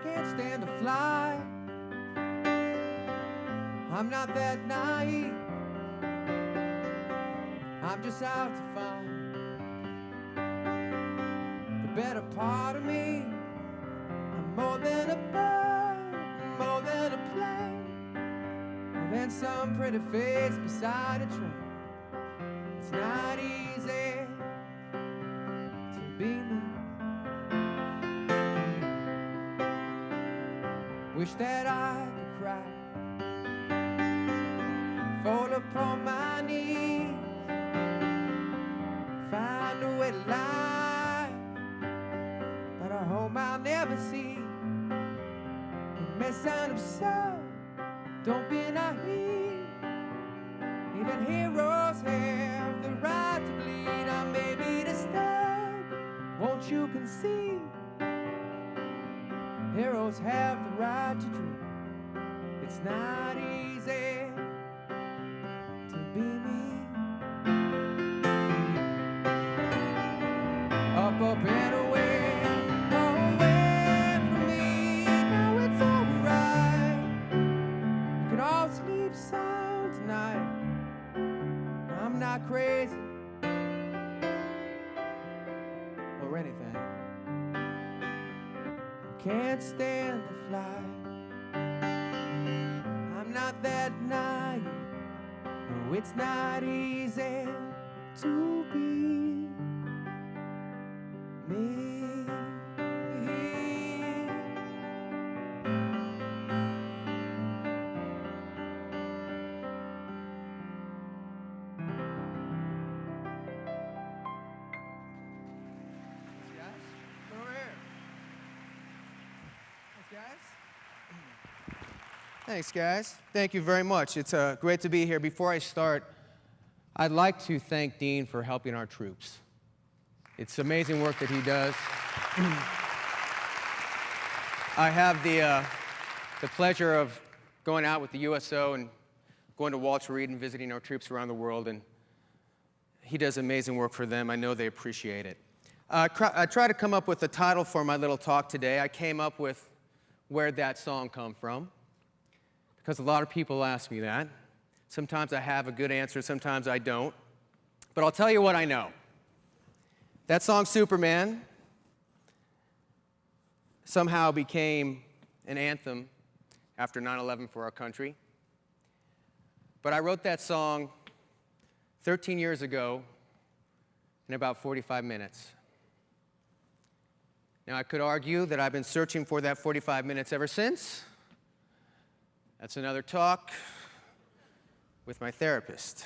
can't stand to fly. I'm not that naive. I'm just out to find the better part of me. I'm more than a bird, more than a plane, more than some pretty face beside a train. It's not easy to be me. Wish that I could cry, fall upon my knees, find a way to lie, but I hope I'll never see. It may sound absurd, don't be naive. Even heroes have the right to bleed. I may be disturbed, won't you concede? Heroes have the right to dream. It's not easy to be me. Up and away, away from me. Now it's alright. You can all sleep sound tonight. I'm not crazy or anything. Can't stand to fly. I'm not that naive. No, it's not easy to be me. Thanks, guys. Thank you very much. It's great to be here. Before I start, I'd like to thank Dean for helping our troops. It's amazing work that he does. I have the pleasure of going out with the USO and going to Walter Reed and visiting our troops around the world, and he does amazing work for them. I know they appreciate it. I tried to come up with a title for my little talk today. I came up with Where'd That Song Come From? Because a lot of people ask me that. Sometimes I have a good answer, sometimes I don't. But I'll tell you what I know. That song, Superman, somehow became an anthem after 9/11 for our country. But I wrote that song 13 years ago in about 45 minutes. Now, I could argue that I've been searching for that 45 minutes ever since. That's another talk with my therapist.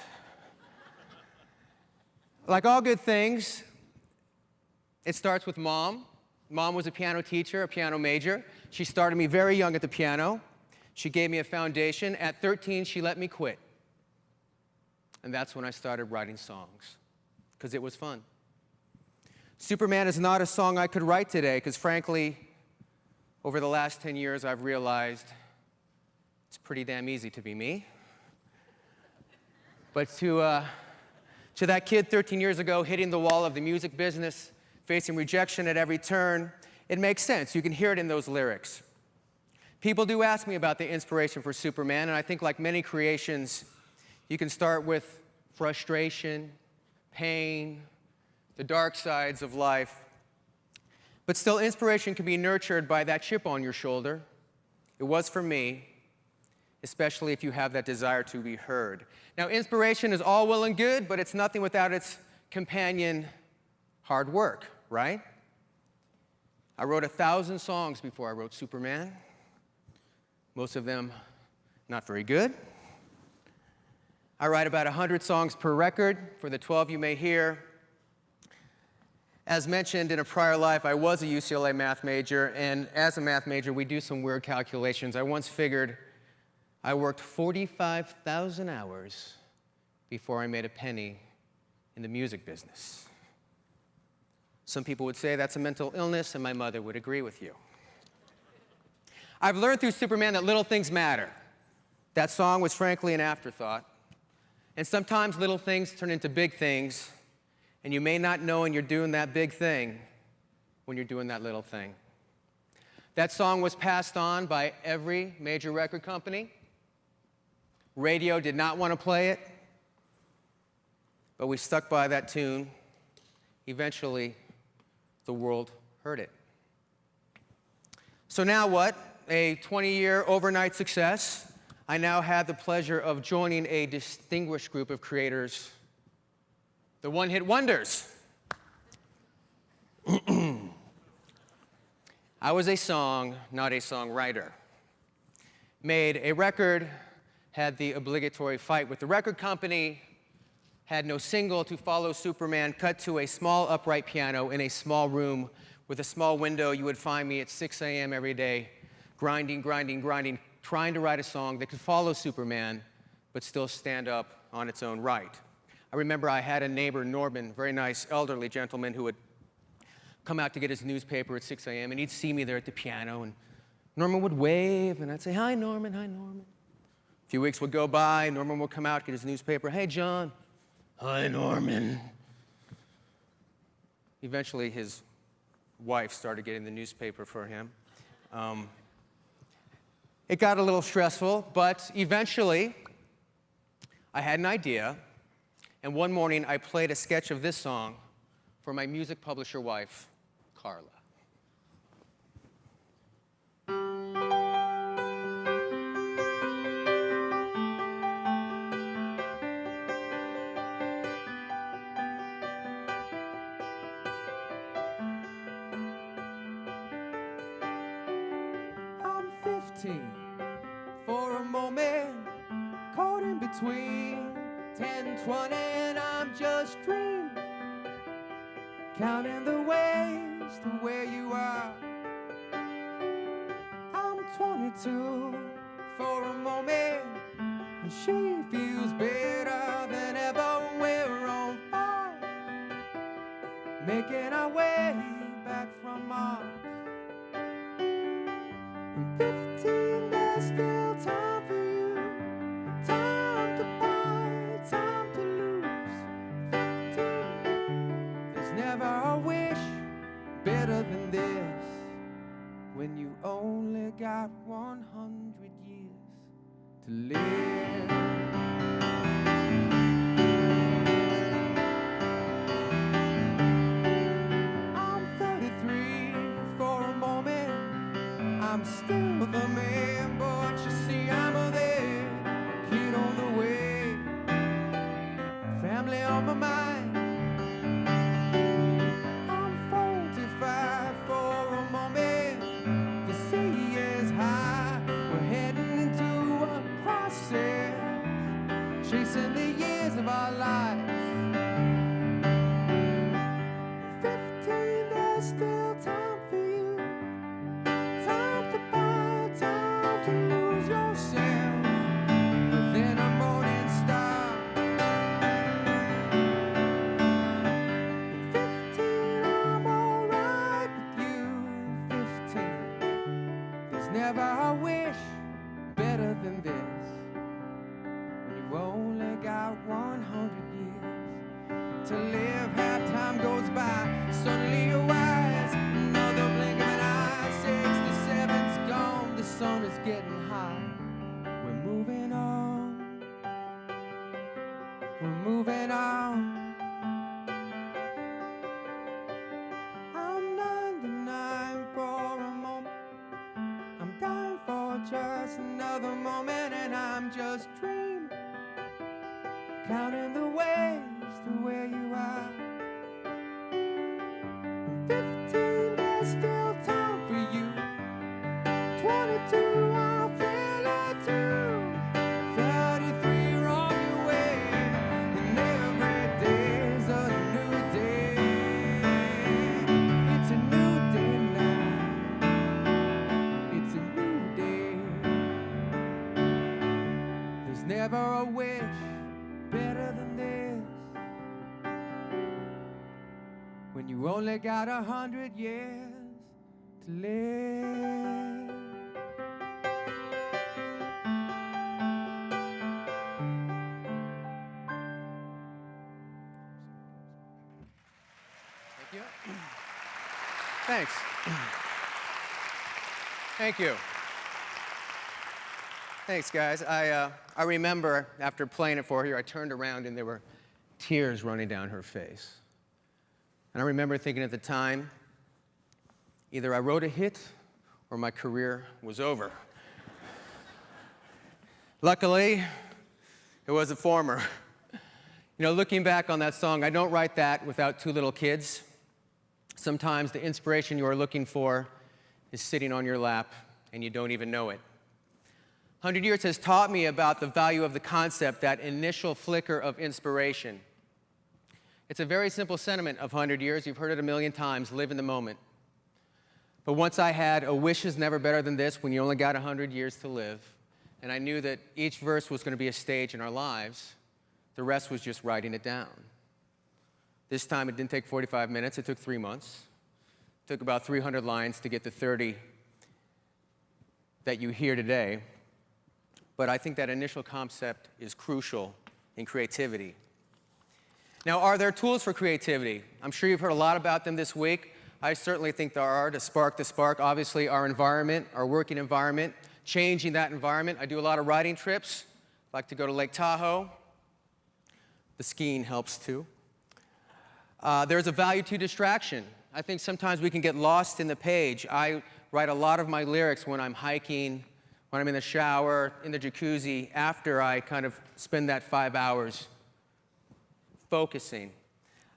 Like all good things, it starts with Mom. Mom was a piano teacher, a piano major. She started me very young at the piano. She gave me a foundation. At 13, she let me quit. And that's when I started writing songs, because it was fun. Superman is not a song I could write today, because frankly, over the last 10 years, I've realized it's pretty damn easy to be me. But to that kid 13 years ago hitting the wall of the music business, facing rejection at every turn, it makes sense. You can hear it in those lyrics. People do ask me about the inspiration for Superman, and I think like many creations, you can start with frustration, pain, the dark sides of life. But still, inspiration can be nurtured by that chip on your shoulder. It was for me, especially if you have that desire to be heard. Now, inspiration is all well and good, but it's nothing without its companion, hard work, right? I wrote 1,000 songs before I wrote Superman. Most of them not very good. I write about 100 songs per record for the 12 you may hear. As mentioned in a prior life, I was a UCLA math major, and as a math major, we do some weird calculations. I once figured I worked 45,000 hours before I made a penny in the music business. Some people would say that's a mental illness, and my mother would agree with you. I've learned through Superman that little things matter. That song was frankly an afterthought. And sometimes little things turn into big things, and you may not know when you're doing that big thing when you're doing that little thing. That song was passed on by every major record company. Radio did not want to play it, but we stuck by that tune. Eventually, the world heard it. So now what? A 20-year overnight success. I now have the pleasure of joining a distinguished group of creators, the one-hit wonders. I was a song, not a songwriter. Made a record, had the obligatory fight with the record company, had no single to follow Superman, cut to a small upright piano in a small room with a small window. You would find me at 6 a.m. every day, grinding, trying to write a song that could follow Superman, but still stand up on its own right. I remember I had a neighbor, Norman, very nice elderly gentleman who would come out to get his newspaper at 6 a.m., and he'd see me there at the piano, and Norman would wave, and I'd say, "Hi, Norman, hi, Norman." A few weeks would go by, Norman would come out, get his newspaper, "Hey, John." "Hi, Norman." Eventually, his wife started getting the newspaper for him. It got a little stressful, but eventually, I had an idea, and one morning, I played a sketch of this song for my music publisher wife, Carla. I'm 15 for a moment, caught in between 10 and 20, and I'm just dreaming, counting the ways to where you are. I'm 22 for a moment, and she feels better than ever. We're on fire, making our way back from Mars. And 15, there's still time for you, time to buy, time to lose. 15, there's never a wish better than this, when you only got 100 years to live. I'm 33 for a moment, I'm still the man, but you see I'm there, a kid on the way, family on my mind. I'm 45 for a moment, the sea is high, we're heading into a crisis, chasing the years of our lives. 15, there's still time for you, time to buy, time to lose yourself within a morning star. 15, I'm alright with you. 15, there's never a wish better than this, when you've only got 100 years to live. Half time goes by, suddenly you're wise, another blink of an eye, 67's gone, the sun is getting high. We're moving on, we're moving on. I'm 99 for a moment, I'm dying for just another moment, and I'm just dreaming, counting the ways to where you are. 15, there's still time for you. 22, I feel it too. 33, you're on your way, and every day's a new day. It's a new day now. It's a new day. There's never a wish better than this, when you only got 100 years to live. Thank you. Thanks. Thank you. Thanks, guys. I remember after playing it for her, I turned around and there were tears running down her face. And I remember thinking at the time, either I wrote a hit or my career was over. Luckily, it was the former. You know, looking back on that song, I don't write that without two little kids. Sometimes the inspiration you are looking for is sitting on your lap and you don't even know it. 100 Years has taught me about the value of the concept, that initial flicker of inspiration. It's a very simple sentiment of 100 Years. You've heard it a million times, live in the moment. But once I had a wish is never better than this when you only got 100 years to live, and I knew that each verse was going to be a stage in our lives, the rest was just writing it down. This time it didn't take 45 minutes, it took 3 months. It took about 300 lines to get the 30 that you hear today. But I think that initial concept is crucial in creativity. Now, are there tools for creativity? I'm sure you've heard a lot about them this week. I certainly think there are to spark the spark. Obviously, our environment, our working environment, changing that environment. I do a lot of riding trips. I like to go to Lake Tahoe. The skiing helps too. There's a value to distraction. I think sometimes we can get lost in the page. I write a lot of my lyrics when I'm hiking, when I'm in the shower, in the jacuzzi, after I kind of spend that 5 hours focusing.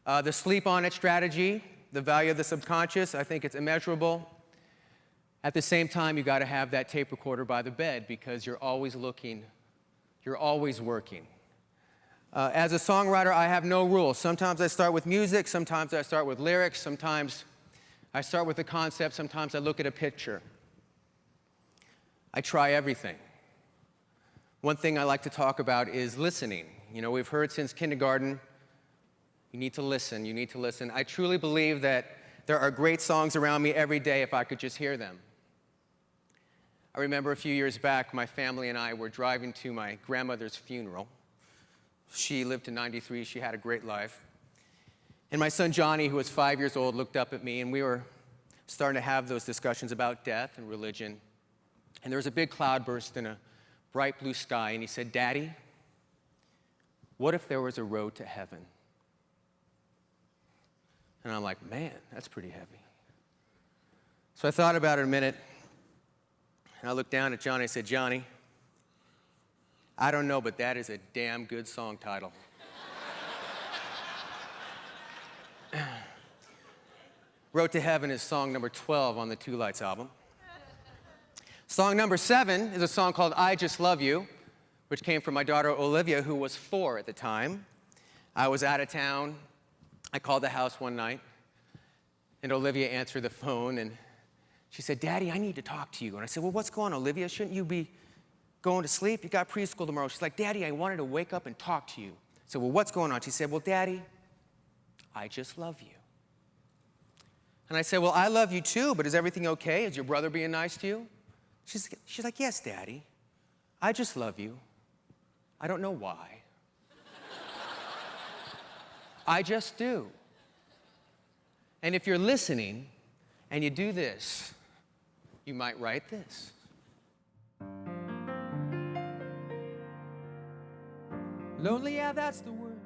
The sleep on it strategy, the value of the subconscious, I think it's immeasurable. At the same time, you got to have that tape recorder by the bed because you're always looking, you're always working. As a songwriter, I have no rules. Sometimes I start with music, sometimes I start with lyrics, sometimes I start with a concept, sometimes I look at a picture. I try everything. One thing I like to talk about is listening. You know, we've heard since kindergarten, you need to listen, you need to listen. I truly believe that there are great songs around me every day if I could just hear them. I remember a few years back, my family and I were driving to my grandmother's funeral. She lived to 93, she had a great life. And my son Johnny, who was 5 years old, looked up at me and we were starting to have those discussions about death and religion. And there was a big cloudburst in a bright blue sky, and he said, "Daddy, what if there was a road to heaven?" And I'm like, man, that's pretty heavy. So I thought about it a minute, and I looked down at Johnny and said, "Johnny, I don't know, but that is a damn good song title." Road to Heaven is song number 12 on the Two Lights album. Song number 7 is a song called I Just Love You, which came from my daughter Olivia, who was 4 at the time. I was out of town. I called the house one night, and Olivia answered the phone, and she said, "Daddy, I need to talk to you." And I said, "Well, what's going on, Olivia? Shouldn't you be going to sleep? You got preschool tomorrow." She's like, "Daddy, I wanted to wake up and talk to you." I said, "Well, what's going on?" She said, "Well, Daddy, I just love you." And I said, "Well, I love you too, but is everything okay? Is your brother being nice to you?" She's like, "Yes, Daddy, I just love you. I don't know why. I just do." And if you're listening and you do this, you might write this. Lonely, yeah, that's the word.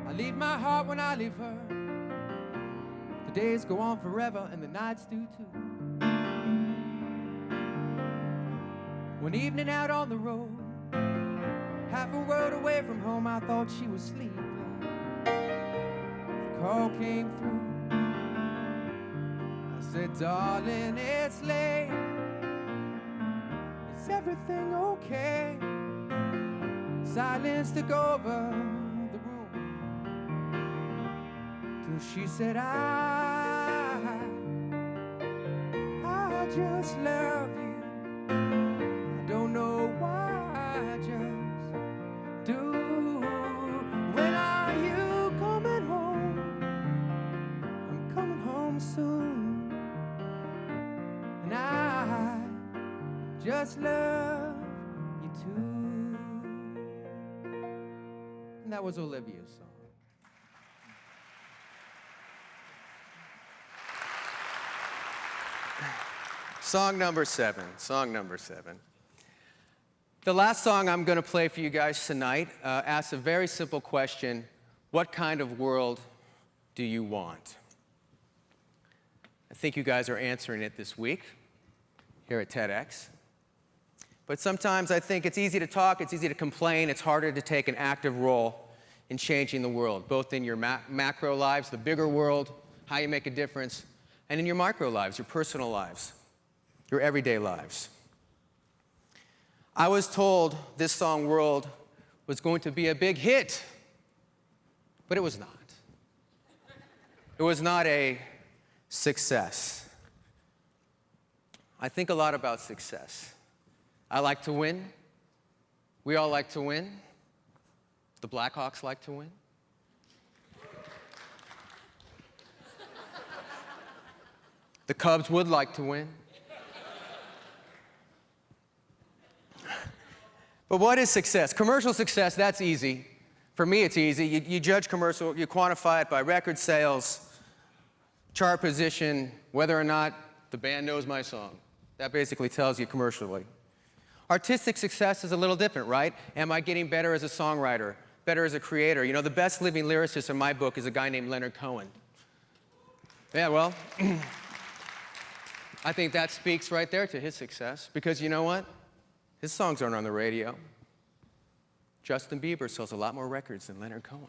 I leave my heart when I leave her. The days go on forever and the nights do too. One evening out on the road, half a world away from home, I thought she was asleep. The call came through. I said, "Darling, it's late. Is everything okay?" Silence took over the room till she said, I just love you. I don't know why, I just do. When are you coming home? I'm coming home soon. And I just love you too. And that was Olivia's song. Song number 7. Song number 7. The last song I'm going to play for you guys tonight asks a very simple question. What kind of world do you want? I think you guys are answering it this week here at TEDx. But sometimes I think it's easy to talk, it's easy to complain, it's harder to take an active role in changing the world, both in your macro lives, the bigger world, how you make a difference, and in your micro lives, your personal lives, your everyday lives. I was told this song, World, was going to be a big hit, but it was not. It was not a success. I think a lot about success. I like to win. We all like to win. The Blackhawks like to win. The Cubs would like to win. But what is success? Commercial success, that's easy. For me, it's easy. You judge commercial, you quantify it by record sales, chart position, whether or not the band knows my song. That basically tells you commercially. Artistic success is a little different, right? Am I getting better as a songwriter, better as a creator? You know, the best living lyricist in my book is a guy named Leonard Cohen. Yeah, well, I think that speaks right there to his success, because you know what? His songs aren't on the radio. Justin Bieber sells a lot more records than Leonard Cohen.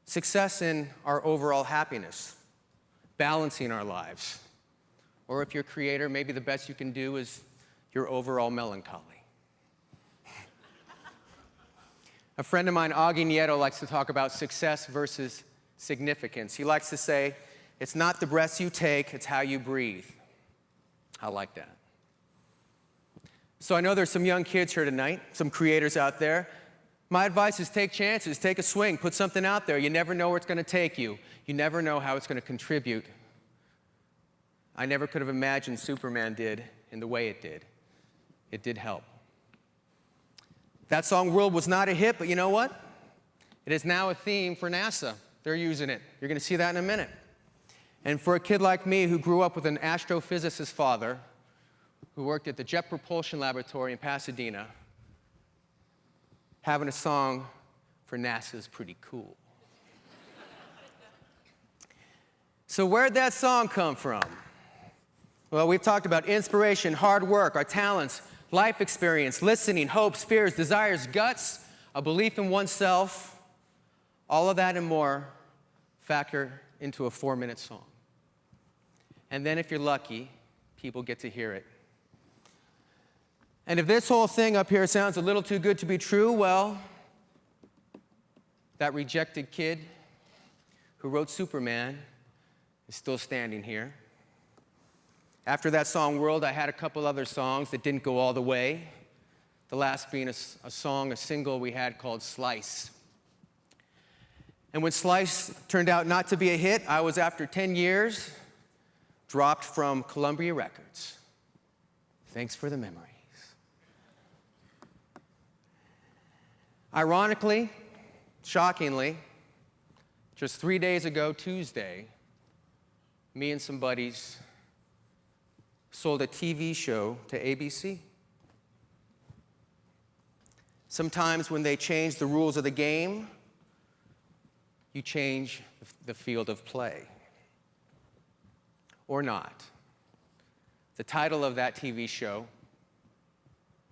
Success in our overall happiness, balancing our lives. Or if you're a creator, maybe the best you can do is your overall melancholy. A friend of mine, Augie Nieto, likes to talk about success versus significance. He likes to say, it's not the breaths you take, it's how you breathe. I like that. So I know there's some young kids here tonight, some creators out there. My advice is take chances, take a swing, put something out there. You never know where it's going to take you. You never know how it's going to contribute. I never could have imagined Superman did in the way it did. It did help. That song, World, was not a hit, but you know what? It is now a theme for NASA. They're using it. You're going to see that in a minute. And for a kid like me who grew up with an astrophysicist father who worked at the Jet Propulsion Laboratory in Pasadena, having a song for NASA is pretty cool. So where'd that song come from? Well, we've talked about inspiration, hard work, our talents, life experience, listening, hopes, fears, desires, guts, a belief in oneself. All of that and more factor into a 4-minute song. And then if you're lucky, people get to hear it. And if this whole thing up here sounds a little too good to be true, well, that rejected kid who wrote Superman is still standing here. After that song, World, I had a couple other songs that didn't go all the way. The last being a single we had called Slice. And when Slice turned out not to be a hit, I was, after 10 years, dropped from Columbia Records. Thanks for the memories. Ironically, shockingly, just 3 days ago, Tuesday, me and some buddies sold a TV show to ABC. Sometimes when they change the rules of the game, you change the field of play. Or not. The title of that TV show,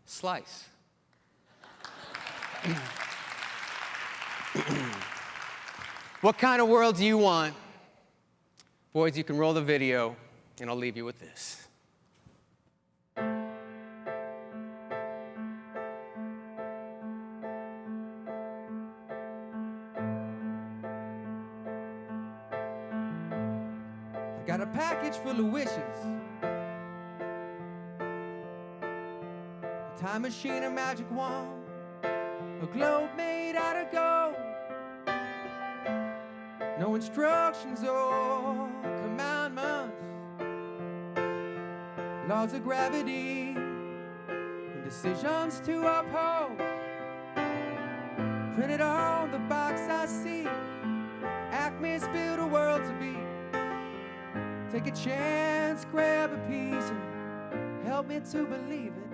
Slice. What kind of world do you want? Boys, you can roll the video, and I'll leave you with this. Got a package full of wishes, a time machine, a magic wand, a globe made out of gold. No instructions or commandments, laws of gravity, and decisions to uphold. Printed on the box I see, Acme's built a world to be. Take a chance, grab a piece, and help me to believe it.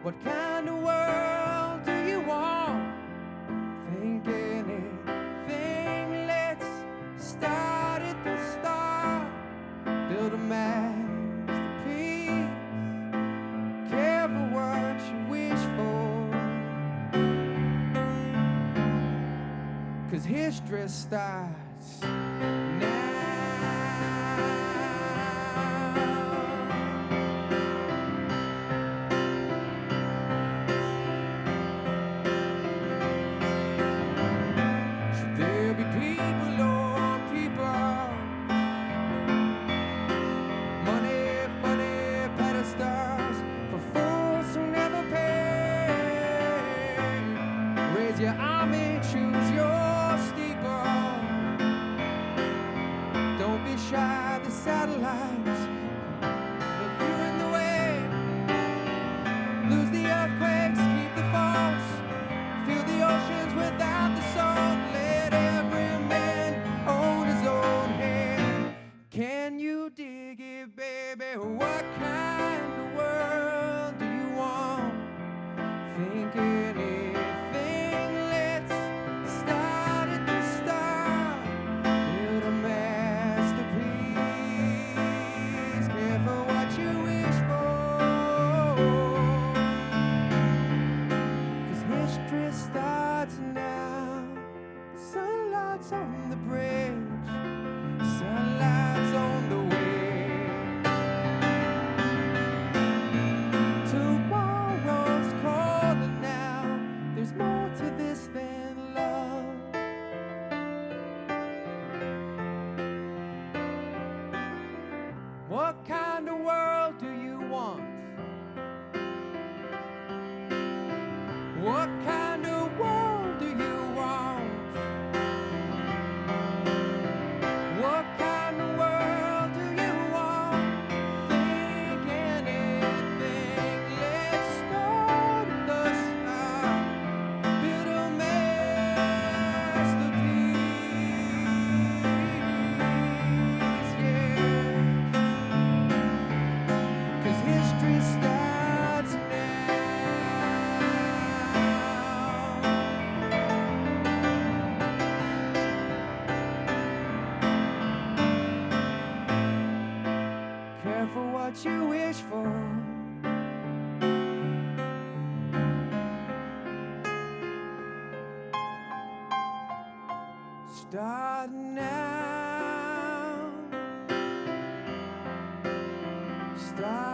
What kind of world do you want? Think anything, let's start at the start. Build a masterpiece, care for what you wish for, 'cause history starts now. Should there be people or people? Money, funny pedestals for fools who never pay. Raise your army, choose your steeple. Don't be shy, the satellites look you in the way. Lose the earthquakes, keep the faults, fill the oceans without the salt. Let every man own his own hand. Can you dig it, baby? What kind of world do you want? Think anything, let's start at the start. Build a masterpiece, care for what you wish for, 'cause history starts now. Sunlight's on the bridge, sunlight's on the way. Tomorrow's calling now. There's more to this than love. What kind of world do you want? What kind of world do you want? What kind of world do you want? Think anything, let's start at the start. Build a masterpiece, yeah. 'Cause history starts now. Care for what you wish for. Start now. Start